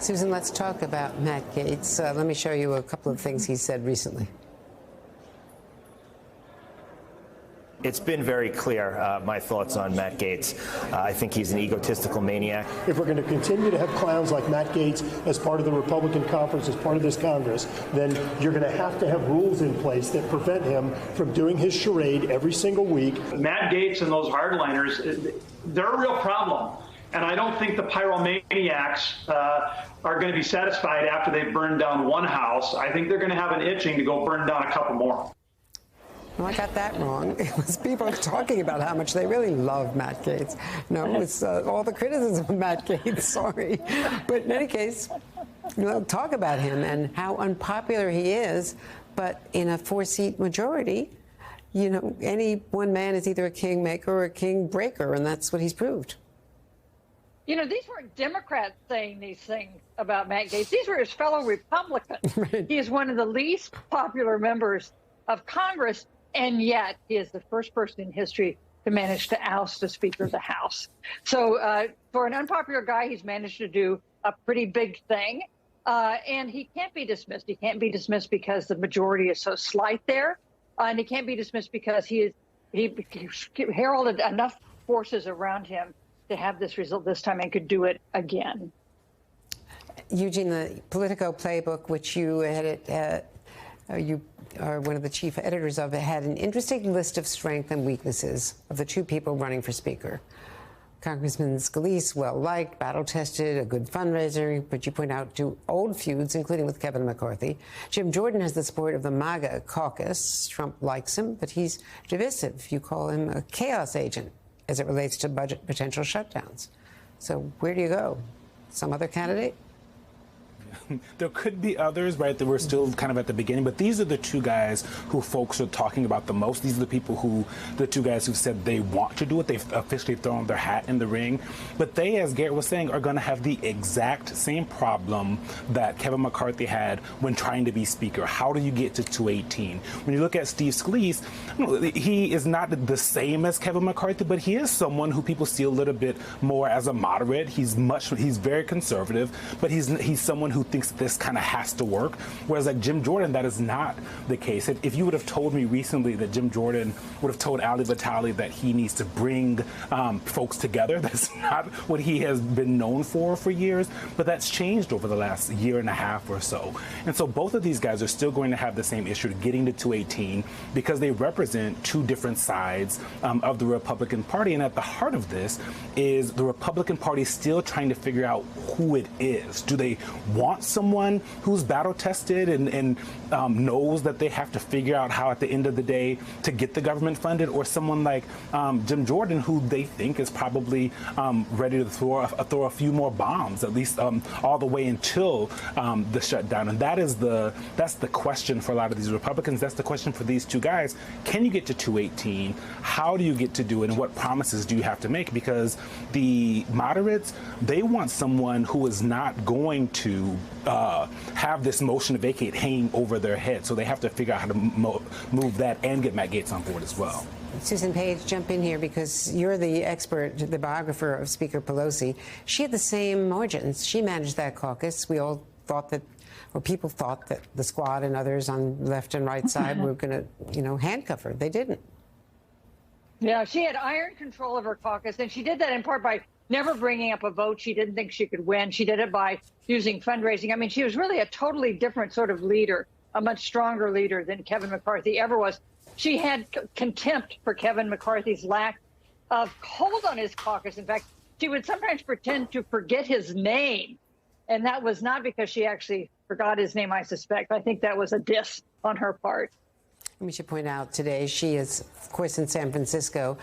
Susan, let's talk about Matt Gaetz. Let me show you a couple of things he said recently. It's been very clear, my thoughts on Matt Gaetz. I think he's an egotistical maniac. If we're going to continue to have clowns like Matt Gaetz as part of the Republican conference, as part of this Congress, then you're going to have rules in place that prevent him from doing his charade every single week. Matt Gaetz and those hardliners, they're a real problem. And I don't think the pyromaniacs are going to be satisfied after they've burned down one house. I think they're going to have an itching to go burn down a couple more. Well, I got that wrong. It was people talking about how much they really love Matt Gaetz. No, it's all the criticism of Matt Gaetz, sorry. But in any case, talk about him and how unpopular he is. But in a 4-seat majority, any one man is either a kingmaker or a king breaker, and that's what he's proved. These weren't Democrats saying these things about Matt Gaetz. These were his fellow Republicans. Right. He is one of the least popular members of Congress. And yet he is the first person in history to manage to oust the Speaker of the House. So for an unpopular guy, he's managed to do a pretty big thing. And he can't be dismissed. He can't be dismissed because the majority is so slight there. And he can't be dismissed because he heralded enough forces around him to have this result this time and could do it again. Eugene, the Politico playbook, which you edit, you are one of the chief editors of it, had an interesting list of strengths and weaknesses of the two people running for Speaker. Congressman Scalise, well-liked, battle-tested, a good fundraiser, but you point out two old feuds, including with Kevin McCarthy. Jim Jordan has the support of the MAGA caucus. Trump likes him, but he's divisive. You call him a chaos agent as it relates to budget potential shutdowns. So where do you go? Some other candidate? There could be others, right, that we're still kind of at the beginning, but these are the two guys who folks are talking about the most. These are the two guys who said they want to do it. They've officially thrown their hat in the ring. But they, as Garrett was saying, are going to have the exact same problem that Kevin McCarthy had when trying to be Speaker. How do you get to 218? When you look at Steve Scalise, he is not the same as Kevin McCarthy, but he is someone who people see a little bit more as a moderate. He's very conservative, but he's someone who thinks this kind of has to work. Whereas like Jim Jordan, that is not the case. If you would have told me recently that Jim Jordan would have told Ali Vitale that he needs to bring folks together, that's not what he has been known for years. But that's changed over the last year and a half or so. And so both of these guys are still going to have the same issue, getting to 218, because they represent two different sides of the Republican Party. And at the heart of this is the Republican Party still trying to figure out who it is. Do they want someone who's battle tested and knows that they have to figure out how at the end of the day to get the government funded, or someone like Jim Jordan, who they think is probably ready to throw a few more bombs, at least all the way until the shutdown? And that's the question for a lot of these Republicans. That's the question for these two guys. Can you get to 218? How do you get to do it? And what promises do you have to make? Because the moderates, they want someone who is not going to have this motion to vacate hanging over their head. So they have to figure out how to move that and get Matt Gaetz on board as well. Susan Page, jump in here because you're the expert, the biographer of Speaker Pelosi. She had the same margins. She managed that caucus. We all thought that, or people thought that the squad and others on left and right side were going to, handcuff her. They didn't. Yeah, she had iron control of her caucus, and she did that in part by never bringing up a vote she didn't think she could win. She did it by using fundraising. I mean, she was really a totally different sort of leader, a much stronger leader than Kevin McCarthy ever was. She had contempt for Kevin McCarthy's lack of hold on his caucus. In fact, she would sometimes pretend to forget his name. And that was not because she actually forgot his name, I suspect. I think that was a diss on her part. We should point out today she is, of course, in San Francisco.